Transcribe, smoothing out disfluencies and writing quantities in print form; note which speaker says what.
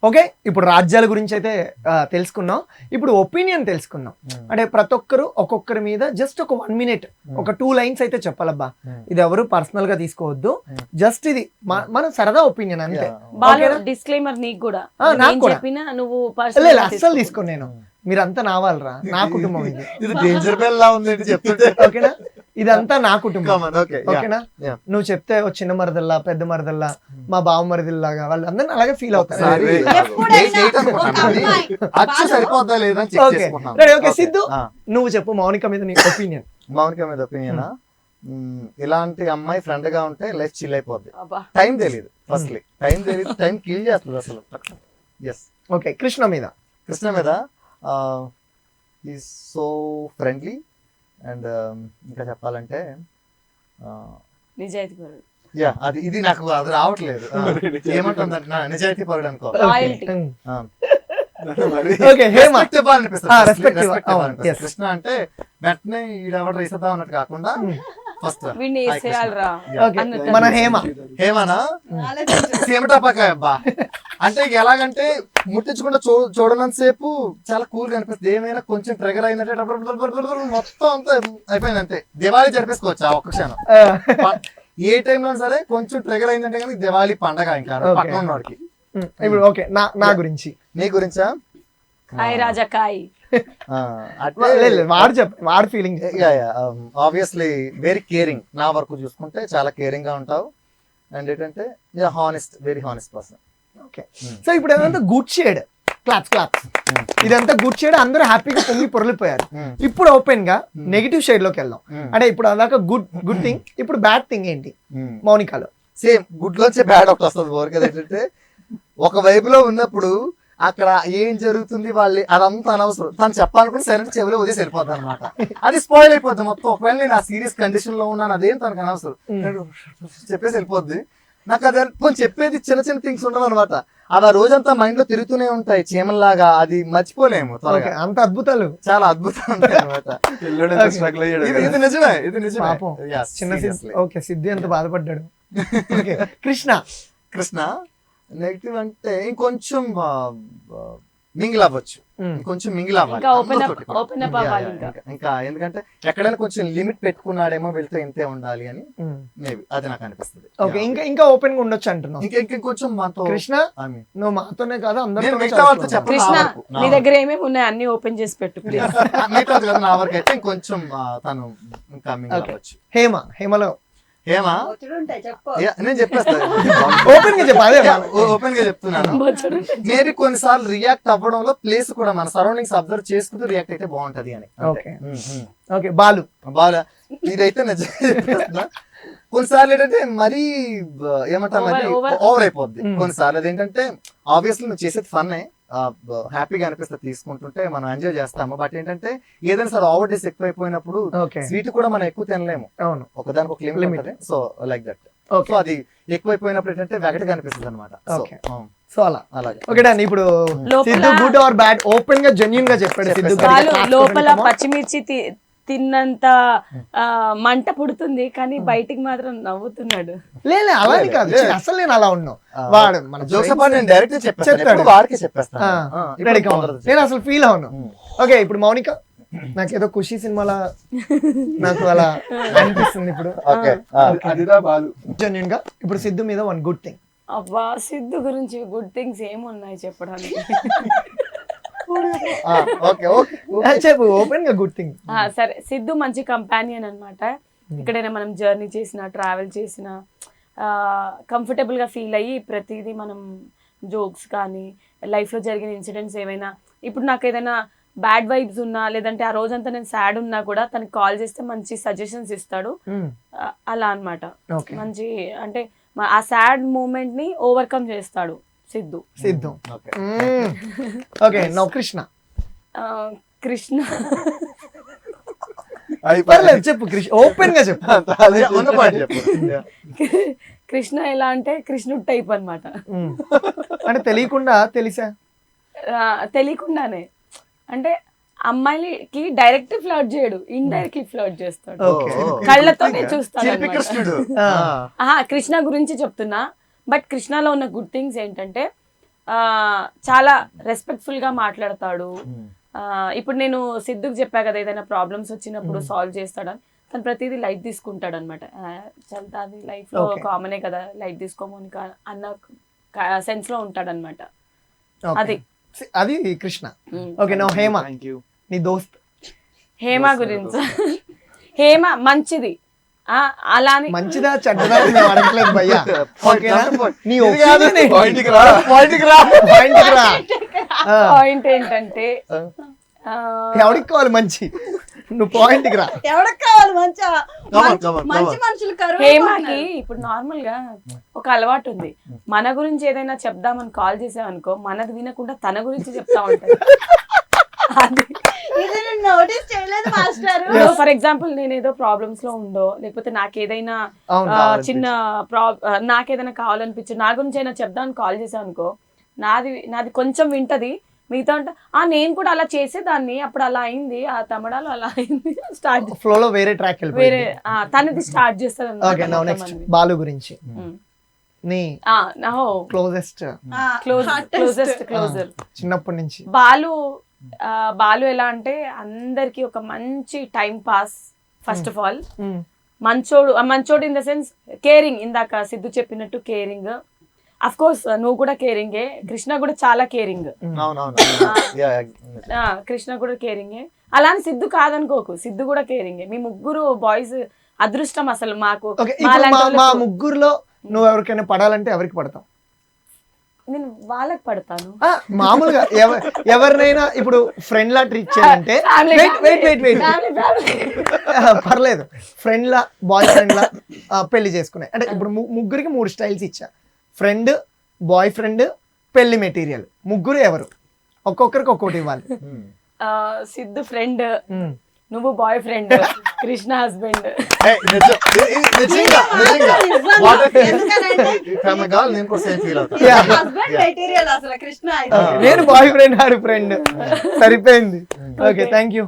Speaker 1: Okay, ఇప్పుడు రాజ్యాల గురించి అయితే తెలుసుకున్నాం. ఇప్పుడు ఒపీనియన్ తెలుసుకుందాం. అంటే ప్రతి ఒక్కరు ఒక్కొక్కరి మీద జస్ట్ ఒక 1 minute ఒక 2 lines అయితే చెప్పాలబ్బా. ఇది ఎవరు పర్సనల్ గా తీసుకోవద్దు, జస్ట్ ఇది మన సరదా ఒపీనియన్ అంతే.
Speaker 2: డిస్క్లైమర్ నీకు కూడా,
Speaker 1: నాకు కూడా
Speaker 2: చెప్పినా నువ్వు
Speaker 1: అస్సలు తీసుకోను నేను. మీరంతా నా వాళ్ళరా, నా కుటుంబం ఇది.
Speaker 3: ఇది డేంజర్ బెల్ లా ఉంది చెప్తుంటే.
Speaker 1: ఓకేనా, ఇదంతా నా కుటుంబం.
Speaker 3: Okay,
Speaker 1: ఓకేనా, నువ్వు చెప్తే ఓ చిన్న మరదల్లా పెద్ద మరదల్లా మా బావ మరదల్లాగా వాళ్ళు అందరిని అలాగే ఫీల్ అవుతారు.
Speaker 3: సరిపోద్దా లేదా
Speaker 1: ఓకే, ఓకే సిద్ధు నువ్వు చెప్పు మౌనిక మీద నీ ఒపీనియన్.
Speaker 3: మౌనిక మీద ఒపీనియన్, ఇలాంటి అమ్మాయి ఫ్రెండ్ గా ఉంటే లైఫ్ చిల్ అయిపోద్ది. టైం తెలియదు, ఫస్ట్లీ టైం తెలియదు, టైం కిల్ చేస్తుంది అసలు. ఎస్.
Speaker 1: ఓకే, కృష్ణ మీద
Speaker 3: ఈజ్ సో ఫ్రెండ్లీ అండ్ ఇంకా చెప్పాలంటే
Speaker 2: నిజాయితీపరుడు.
Speaker 3: యా, అది ఇది నాకు అది రావట్లేదు. ఏమంటుందంటే నిజాయితీ పరుడు అనుకో. కృష్ణ అంటే వెంటనే ఈడెవడ రీసద్దాం అన్నట్టు కాకుండా ఫస్ట్
Speaker 1: మన
Speaker 3: హేమనా సీమటాపాకాయ అబ్బా. అంటే ఎలాగంటే ముట్టించకుండా చూడనంత సేపు చాలా కూల్ గా అనిపిస్తుంది. ఏమైనా కొంచెం ట్రిగర్ అయినట్టే మొత్తం అంతా అయిపోయింది అంతే. దివాళీ జరిపేసుకోవచ్చు ఆ ఒక్క క్షణం. ఏ టైంలో సరే కొంచెం ట్రిగర్ అయిందంటే కానీ దివాళీ పండగ ఇంకా పక్కన ఉన్నవాడికి.
Speaker 1: ఇప్పుడు ఓకే, నా గురించి.
Speaker 3: నీ గురించా?
Speaker 2: హాయ్ రాజా కాయ్.
Speaker 1: వాడు ఫీలింగ్
Speaker 3: ఆబ్వియస్లీ వెరీ కేరింగ్. నా వరకు చూసుకుంటే చాలా కేరింగ్ గా ఉంటావు. అండ్ ఏంటంటే honest, very honest person.
Speaker 1: Okay, so ఇప్పుడు ఏదంతా గుడ్ షేడ్, క్లాప్స్ ఇదంతా గుడ్ షేడ్, అందరూ హ్యాపీగా పొంగి పొరలిపోయారు. ఇప్పుడు ఓపెన్ గా నెగిటివ్ షేడ్ లోకి వెళ్దాం. అంటే ఇప్పుడు అదాకా గుడ్ థింగ్, ఇప్పుడు బ్యాడ్ థింగ్ ఏంటి మౌనికాలో?
Speaker 3: సేమ్ గుడ్ లోంచే బ్యాడ్ ఒకటి వస్తుంది. ఊరికే ఏంటంటే ఒక వైపులో ఉన్నప్పుడు అక్కడ ఏం జరుగుతుంది వాళ్ళు అదంతా అనవసరం. తను చెప్పాలనుకుని సరైన చెవిలో వదిలేసి వెళ్ళిపోద్ది అనమాట. అది స్పాయిల్ అయిపోద్ది మొత్తం. ఒకవేళ నేను ఆ సీరియస్ కండిషన్ లో ఉన్నాను అదేం తనకు అనవసరం, చెప్పేసి వెళ్ళిపోద్ది. నాకు అది కొంచెం చెప్పేది చిన్న చిన్న థింగ్స్ ఉండదు అనమాట. అది ఆ రోజంతా మైండ్ లో తిరుగుతూనే ఉంటాయి చీమల్లాగా. అది మర్చిపోలేము.
Speaker 1: అంత అద్భుతాలు,
Speaker 3: చాలా అద్భుతాలు ఉంటాయి అనమాట. ఇది నిజమే, ఇది నిజమే.
Speaker 1: ఓకే, సిద్ధి ఎంత బాధపడ్డాడు. కృష్ణ
Speaker 3: నెగిటివ్ అంటే ఇంకొంచెం మింగిల్ అవ్వచ్చు, కొంచెం మింగిల్ అవ్వాలి ఇంకా. ఎందుకంటే ఎక్కడైనా కొంచెం లిమిట్ పెట్టుకున్నాడేమో, వెళ్తే ఇంతే ఉండాలి అని మేబీ అది నాకు అనిపిస్తుంది.
Speaker 1: ఓకే, ఇంకా ఓపెన్ గా ఉండొచ్చు అంటున్నావు.
Speaker 3: ఇంకొంచెం మాతో.
Speaker 1: కృష్ణ నువ్వు మాతోనే కాదు అందరూ.
Speaker 2: కృష్ణ నీ దగ్గర ఏమేమి ఉన్నాయి అన్ని ఓపెన్ చేసి పెట్టు.
Speaker 3: నా వరకు అయితే ఇంకొంచెం తను ఇంకా మింగిల్ అవ్వచ్చు.
Speaker 1: హేమలో
Speaker 3: నేను చెప్పేస్తాను, ఓపెన్ గా చెప్తున్నాను. మేబీ కొన్నిసార్లు రియాక్ట్ అవ్వడంలో ప్లేస్ కూడా మన సరౌండింగ్స్ అబ్జర్వ్ చేసుకుంటూ రియాక్ట్ అయితే బాగుంటది అని.
Speaker 1: బాలు
Speaker 3: ఇదైతే నిజంగా కొన్నిసార్లు ఏంటంటే మరీ ఏమంటారు, మరి ఓవర్ అయిపోద్ది. కొన్నిసార్లు అదేంటంటే ఆబ్వియస్లీ నువ్వు చేసేది ఫన్నే, హ్యాపీగా అనిపిస్తుంది తీసుకుంటుంటే, మనం ఎంజాయ్ చేస్తాము. బట్ ఏంటంటే ఏదైనా సరే ఓవర్ డేస్ ఎక్కువైపోయినప్పుడు స్వీట్ కూడా మనం ఎక్కువ తినలేము.
Speaker 1: అవును,
Speaker 3: ఒకదానికి ఒక లిమిట్ ఉంటుంది. So like that. సో అది ఎక్కువైపోయినప్పుడు ఏంటంటే వెగటగా అనిపిస్తుంది అనమాట.
Speaker 1: సో అలాగే. ఓకే డాన్, ఇప్పుడు Siddhu good or bad open గా జెన్యూన్ గా చెప్పాడు. సిద్ధు
Speaker 2: లోపల పచ్చిమిర్చి తిన్నంత మంట పుడుతుంది, కానీ బయటికి మాత్రం నవ్వుతున్నాడు.
Speaker 1: లేదు అలానే కాదు, అసలు నేను అలా ఉన్నాను. వాడు మన నేను అసలు ఫీల్ అవును. ఓకే, ఇప్పుడు మౌనిక నాకేదో ఖుషి సినిమాలో నాకు అలా అనిపిస్తుంది ఇప్పుడు. జెన్యూన్ గా ఇప్పుడు సిద్ధు మీద 1 గుడ్ థింగ్.
Speaker 2: అబ్బా, సిద్ధు గురించి గుడ్ థింగ్స్ ఏమున్నాయి చెప్పడానికి?
Speaker 1: చెప్పు ఓపెన్ గా గుడ్ థింగ్.
Speaker 2: సరే, సిద్ధు మంచి కంపానియన్ అన్నమాట. ఎక్కడైనా మనం జర్నీ చేసినా, ట్రావెల్ చేసినా కంఫర్టబుల్ గా ఫీల్ అయ్యి ప్రతిదీ మనం జోక్స్ కానీ లైఫ్ లో జరిగిన ఇన్సిడెంట్స్ ఏమైనా, ఇప్పుడు నాకు ఏదైనా బ్యాడ్ వైబ్స్ ఉన్నా లేదంటే ఆ రోజంతా నేను సాడ్ ఉన్నా కూడా తనకి కాల్ చేస్తే మంచి సజెషన్స్ ఇస్తాడు. అలా అన్నమాట. మంచి అంటే ఆ సాడ్ మూమెంట్ ని ఓవర్కమ్ చేస్తాడు సిద్ధు.
Speaker 1: Okay, now Krishna. చెప్పు ఓపెన్ గా చెప్పు.
Speaker 2: కృష్ణ ఎలా అంటే కృష్ణుడు టైప్ అన్నమాట.
Speaker 1: అంటే తెలియకుండా
Speaker 2: తెలియకుండానే అంటే అమ్మాయికి డైరెక్ట్ ఫ్లర్ట్ చేయడు, ఇండైరెక్ట్లీ ఫ్లర్ట్ చేస్తాడు. కళ్ళతోనే చూస్తాడు. కృష్ణ గురించి చెప్తున్నా. బట్ కృష్ణలో ఉన్న గుడ్ థింగ్స్ ఏంటంటే చాలా రెస్పెక్ట్ఫుల్ గా మాట్లాడతాడు. ఇప్పుడు నేను సిద్ధుకు చెప్పా కదా, ఏదైనా ప్రాబ్లమ్స్ వచ్చినప్పుడు సాల్వ్ చేస్తాడని, తను ప్రతిదీ లైట్ తీసుకుంటాడు అనమాట. అది లైఫ్ లో కామనే కదా, లైట్ తీసుకోమని అన్న సెన్స్ లో ఉంటాడు అనమాట. అది
Speaker 1: అది కృష్ణ. ఓకే, నౌ హేమ, నీ దోస్త్
Speaker 2: హేమ గురించి. హేమ మంచిది, అలానే
Speaker 1: మంచిదా చెడ్డదా మేము అడగట్లేదు భయ్యా. ఓకేనా, నీ
Speaker 2: పాయింట్ ఏంటంటే
Speaker 1: ఎవరికి కావాలి మంచి, నువ్వు పాయింట్కి రా.
Speaker 4: ఎవరికి కావాలి మంచి మనుషులు కరువు.
Speaker 2: హేమకి ఇప్పుడు నార్మల్ గా ఒక అలవాటు ఉంది, మన గురించి ఏదైనా చెప్దామని కాల్ చేసామనుకో, మనది వినకుండా తన గురించి చెప్తా ఉంటది.
Speaker 4: నోటీస్ చేయలేదు మాస్టర్.
Speaker 2: ఫర్ ఎగ్జాంపుల్ నేను ఏదో ప్రాబ్లమ్స్ లో ఉందో, లేకపోతే నాకేదైనా చిన్న నాకేదైనా కావాలనిపించి నా గురించి అయినా చెప్దామని కాల్ చేసావు అనుకో, నాది కొంచెం వింటది, మిగతా అంటే నేను కూడా అలా చేసేదాన్ని, అప్పుడు అలా అయింది, ఆ తమిళలో అలా అయింది, స్టార్ట్
Speaker 1: ఫ్లో లో వేరే ట్రాక్
Speaker 2: వేరే తనది స్టార్ట్ చేస్తారు.
Speaker 1: ఓకే, నౌ నెక్స్ట్ బాలు గురించి. నీ క్లోజెస్ట్
Speaker 2: క్లోజర్
Speaker 1: చిన్నప్పటి నుంచి
Speaker 2: బాలు ఎలా అంటే అందరికి ఒక మంచి time pass. First of all మంచోడు ఇన్ ద సెన్స్ కేరింగ్. ఇందాక సిద్ధు చెప్పినట్టు కేరింగ్. అఫ్ కోర్స్ నువ్వు కూడా కేరింగే, కృష్ణ కూడా చాలా కేరింగ్. కృష్ణ కూడా కేరింగే, అలా అని సిద్ధు కాదనుకోకు, సిద్ధు కూడా కేరింగే. మీ ముగ్గురు బాయ్స్ అదృష్టం అసలు మాకు.
Speaker 1: మా ముగ్గురులో నువ్వు ఎవరికైనా పడాలంటే ఎవరికి పడతావు?
Speaker 2: నేను వాళ్ళకి పడతాను.
Speaker 1: మామూలుగా ఎవరినైనా ఇప్పుడు ఫ్రెండ్ లా ట్రీట్ చేయాలంటే పర్లేదు, ఫ్రెండ్ లా బాయ్ ఫ్రెండ్ లా పెళ్లి చేసుకునే అంటే ఇప్పుడు ముగ్గురికి 3 స్టైల్స్ ఇచ్చా. ఫ్రెండ్, బాయ్ ఫ్రెండ్, పెళ్లి మెటీరియల్. ముగ్గురు ఎవరు? ఒక్కొక్కరికి ఒక్కొక్కటి ఇవ్వాలి.
Speaker 2: సిద్ధు ఫ్రెండ్, నువ్వు బాయ్ ఫ్రెండ్, కృష్ణ హస్బెండ్.
Speaker 1: నేను బాయ్ ఫ్రెండ్, ఆడు ఫ్రెండ్, సరిపోయింది. Okay, thank you.